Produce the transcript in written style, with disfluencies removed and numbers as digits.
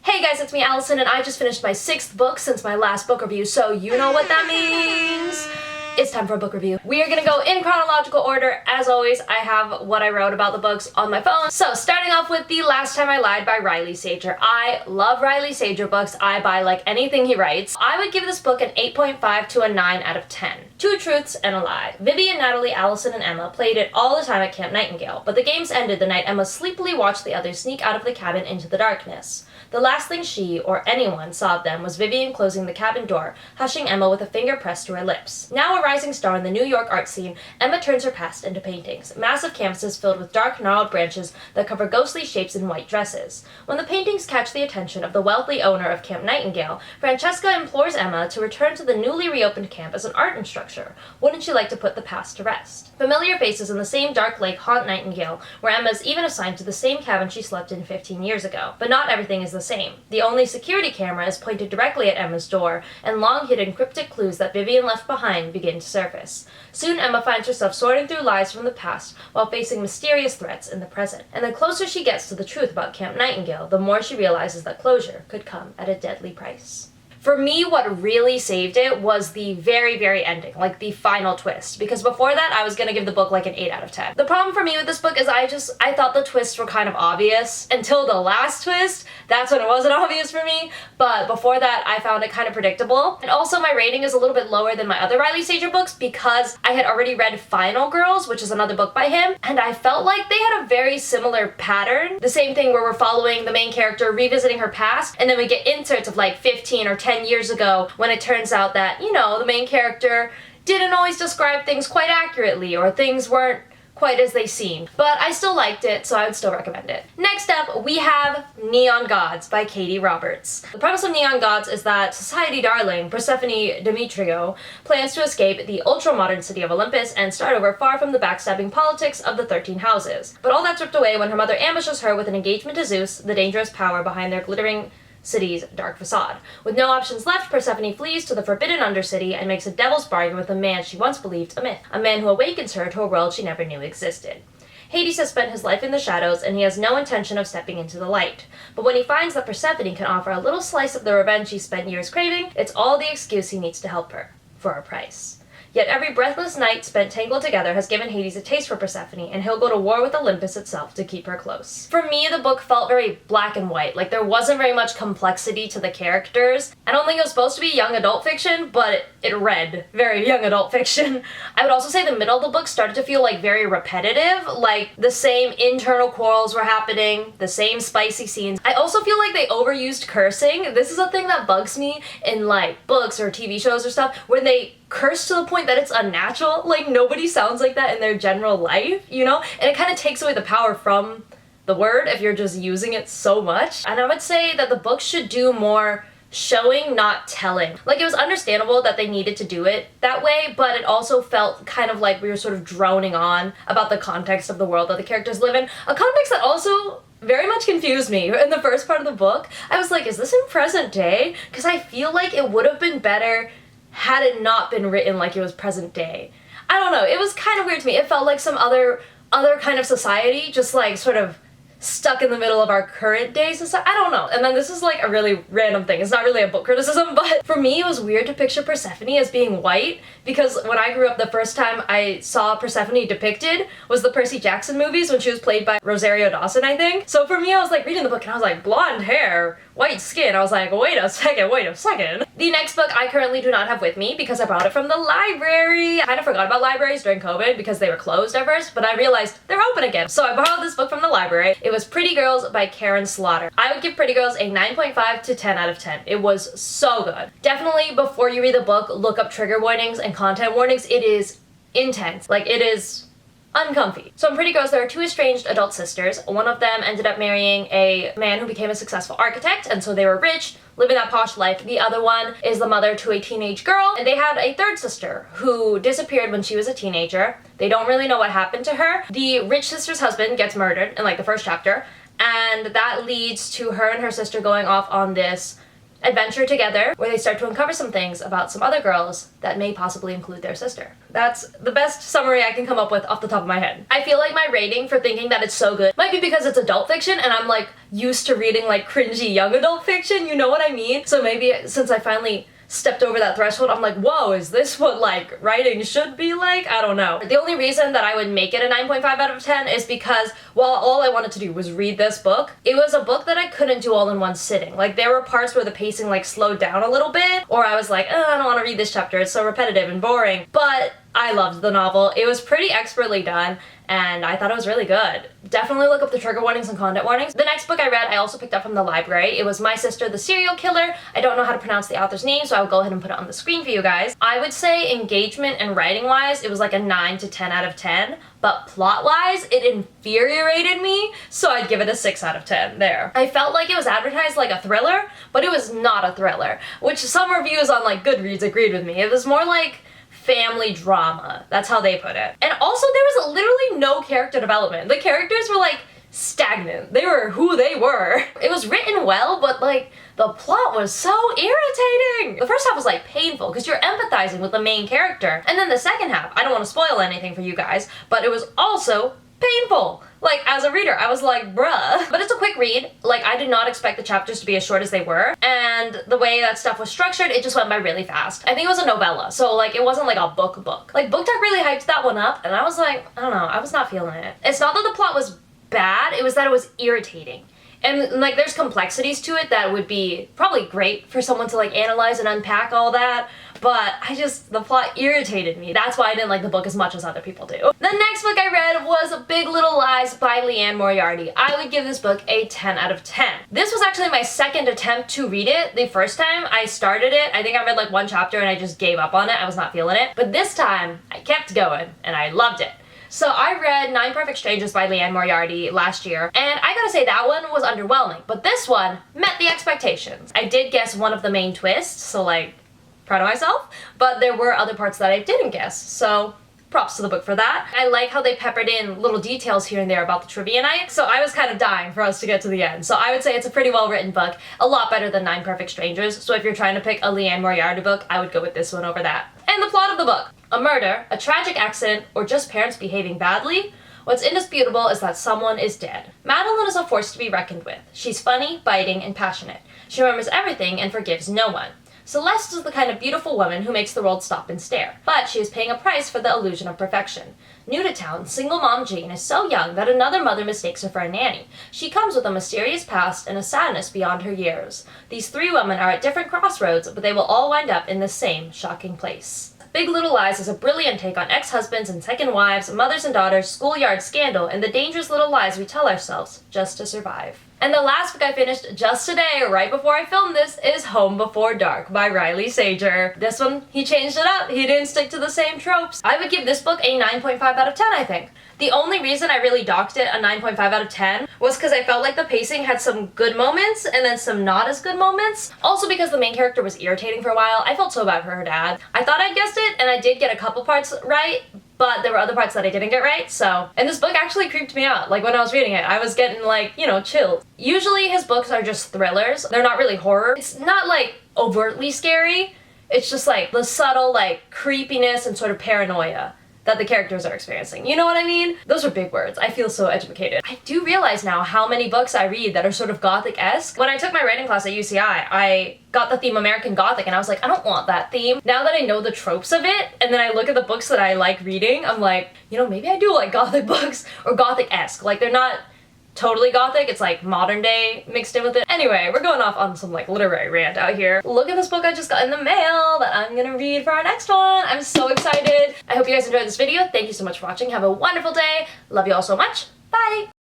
Hey guys, it's me Alison, and I just finished my 6th book since my last book review, so you know what that means. It's time for a book review. We are gonna go in chronological order. As always, I have what I wrote about the books on my phone. So starting off with The Last Time I Lied by Riley Sager. I love Riley Sager books. I buy like anything he writes. I would give this book an 8.5 to a 9 out of 10. Two truths and a lie. Vivian, Natalie, Alison, and Emma played it all the time at Camp Nightingale, but the games ended the night Emma sleepily watched the others sneak out of the cabin into the darkness. The last thing she, or anyone, saw of them was Vivian closing the cabin door, hushing Emma with a finger pressed to her lips. Now a rising star in the New York art scene, Emma turns her past into paintings, massive canvases filled with dark, gnarled branches that cover ghostly shapes in white dresses. When the paintings catch the attention of the wealthy owner of Camp Nightingale, Francesca implores Emma to return to the newly reopened camp as an art instructor. Wouldn't she like to put the past to rest? Familiar faces in the same dark lake haunt Nightingale, where Emma is even assigned to the same cabin she slept in 15 years ago. But not everything is the same. The only security camera is pointed directly at Emma's door, and long-hidden cryptic clues that Vivian left behind begin to surface. Soon Emma finds herself sorting through lies from the past while facing mysterious threats in the present. And the closer she gets to the truth about Camp Nightingale, the more she realizes that closure could come at a deadly price. For me, what really saved it was the very, very ending, like the final twist. Because before that, I was gonna give the book like an 8 out of 10. The problem for me with this book is I thought the twists were kind of obvious. Until the last twist, that's when it wasn't obvious for me. But before that, I found it kind of predictable. And also my rating is a little bit lower than my other Riley Sager books because I had already read Final Girls, which is another book by him. And I felt like they had a very similar pattern. The same thing where we're following the main character revisiting her past, and then we get inserts of like 15 or 10 years ago when it turns out that, you know, the main character didn't always describe things quite accurately or things weren't quite as they seemed. But I still liked it, so I would still recommend it. Next up, we have Neon Gods by Katee Roberts. The premise of Neon Gods is that society darling Persephone Demetrio plans to escape the ultra-modern city of Olympus and start over far from the backstabbing politics of the 13 houses. But all that's ripped away when her mother ambushes her with an engagement to Zeus, the dangerous power behind their glittering city's dark facade. With no options left, Persephone flees to the forbidden Undercity and makes a devil's bargain with a man she once believed a myth, a man who awakens her to a world she never knew existed. Hades has spent his life in the shadows, and he has no intention of stepping into the light. But when he finds that Persephone can offer a little slice of the revenge he spent years craving, it's all the excuse he needs to help her, for a price. Yet every breathless night spent tangled together has given Hades a taste for Persephone, and he'll go to war with Olympus itself to keep her close. For me, the book felt very black and white. Like, there wasn't very much complexity to the characters. I don't think it was supposed to be young adult fiction, but it read very young adult fiction. I would also say the middle of the book started to feel like very repetitive, like the same internal quarrels were happening, the same spicy scenes. I also feel like they overused cursing. This is a thing that bugs me in like books or TV shows or stuff, where they curse to the point that it's unnatural. Like, nobody sounds like that in their general life, you know? And it kind of takes away the power from the word if you're just using it so much. And I would say that the book should do more showing, not telling. Like, it was understandable that they needed to do it that way, but it also felt kind of like we were sort of droning on about the context of the world that the characters live in. A context that also very much confused me. In the first part of the book, I was like, is this in present day? Because I feel like it would have been better had it not been written like it was present day. I don't know, it was kind of weird to me. It felt like some other kind of society, just like sort of stuck in the middle of our current day society. I don't know. And then this is like a really random thing. It's not really a book criticism, but for me it was weird to picture Persephone as being white, because when I grew up, the first time I saw Persephone depicted was the Percy Jackson movies when she was played by Rosario Dawson, I think. So for me, I was like reading the book and I was like, blonde hair, white skin. I was like, wait a second. The next book I currently do not have with me because I brought it from the library. I kind of forgot about libraries during COVID because they were closed at first, but I realized they're open again. So I borrowed this book from the library. It was Pretty Girls by Karin Slaughter. I would give Pretty Girls a 9.5 to 10 out of 10. It was so good. Definitely, before you read the book, look up trigger warnings and content warnings. It is intense. Like, it is uncomfy. So in Pretty Girls, there are two estranged adult sisters. One of them ended up marrying a man who became a successful architect, and so they were rich, living that posh life. The other one is the mother to a teenage girl, and they had a third sister who disappeared when she was a teenager. They don't really know what happened to her. The rich sister's husband gets murdered in like the first chapter, and that leads to her and her sister going off on this adventure together where they start to uncover some things about some other girls that may possibly include their sister. That's the best summary I can come up with off the top of my head. I feel like my rating for thinking that it's so good might be because it's adult fiction and I'm like used to reading like cringy young adult fiction, you know what I mean? So maybe since I finally stepped over that threshold, I'm like, whoa, is this what like writing should be like? I don't know. The only reason that I would make it a 9.5 out of 10 is because while all I wanted to do was read this book, it was a book that I couldn't do all in one sitting. Like there were parts where the pacing like slowed down a little bit, or I was like, oh, I don't want to read this chapter, it's so repetitive and boring. But I loved the novel. It was pretty expertly done, and I thought it was really good. Definitely look up the trigger warnings and content warnings. The next book I read, I also picked up from the library. It was My Sister, the Serial Killer. I don't know how to pronounce the author's name, so I will go ahead and put it on the screen for you guys. I would say engagement and writing-wise, it was like a 9 to 10 out of 10, but plot-wise, it infuriated me, so I'd give it a 6 out of 10 there. I felt like it was advertised like a thriller, but it was not a thriller, which some reviews on like Goodreads agreed with me. It was more like family drama. That's how they put it. And also there was literally no character development. The characters were like stagnant. They were who they were. It was written well, but like the plot was so irritating. The first half was like painful because you're empathizing with the main character. And then the second half, I don't want to spoil anything for you guys, but it was also painful. Like, as a reader, I was like, bruh. But it's a quick read. Like, I did not expect the chapters to be as short as they were. And the way that stuff was structured, it just went by really fast. I think it was a novella, so like, it wasn't like a book. Like, BookTok really hyped that one up, and I was like, I don't know, I was not feeling it. It's not that the plot was bad, it was that it was irritating. And like, there's complexities to it that would be probably great for someone to like analyze and unpack all that, but the plot irritated me. That's why I didn't like the book as much as other people do. The next book I read was Big Little Lies by Liane Moriarty. I would give this book a 10 out of 10. This was actually my second attempt to read it. The first time I started it, I think I read like one chapter and I just gave up on it. I was not feeling it. But this time, I kept going and I loved it. So I read 9 Perfect Strangers by Liane Moriarty last year, and I gotta say that one was underwhelming, but this one met the expectations. I did guess one of the main twists, so like, proud of myself, but there were other parts that I didn't guess, so props to the book for that. I like how they peppered in little details here and there about the trivia night, so I was kind of dying for us to get to the end. So I would say it's a pretty well written book, a lot better than 9 Perfect Strangers, so if you're trying to pick a Liane Moriarty book, I would go with this one over that. And the plot of the book. A murder, a tragic accident, or just parents behaving badly? What's indisputable is that someone is dead. Madeline is a force to be reckoned with. She's funny, biting, and passionate. She remembers everything and forgives no one. Celeste is the kind of beautiful woman who makes the world stop and stare, but she is paying a price for the illusion of perfection. New to town, single mom Jane is so young that another mother mistakes her for a nanny. She comes with a mysterious past and a sadness beyond her years. These 3 women are at different crossroads, but they will all wind up in the same shocking place. Big Little Lies is a brilliant take on ex-husbands and second wives, mothers and daughters, schoolyard scandal, and the dangerous little lies we tell ourselves just to survive. And the last book I finished just today, right before I filmed this, is Home Before Dark by Riley Sager. This one, he changed it up. He didn't stick to the same tropes. I would give this book a 9.5 out of 10, I think. The only reason I really docked it a 9.5 out of 10 was because I felt like the pacing had some good moments and then some not as good moments. Also because the main character was irritating for a while. I felt so bad for her dad. I thought I guessed it, and I did get a couple parts right, but there were other parts that I didn't get right, so. And this book actually creeped me out. Like, when I was reading it, I was getting, like, you know, chills. Usually his books are just thrillers. They're not really horror. It's not, like, overtly scary. It's just, like, the subtle, like, creepiness and sort of paranoia that the characters are experiencing. You know what I mean? Those are big words. I feel so educated. I do realize now how many books I read that are sort of gothic-esque. When I took my writing class at UCI, I got the theme American Gothic, and I was like, I don't want that theme. Now that I know the tropes of it, and then I look at the books that I like reading, I'm like, you know, maybe I do like gothic books, or gothic-esque. Like, they're not totally gothic, it's like modern day mixed in with it. Anyway, we're going off on some like literary rant out here. Look at this book I just got in the mail that I'm gonna read for our next one. I'm so excited. I hope you guys enjoyed this video. Thank you so much for watching. Have a wonderful day. Love you all so much. Bye!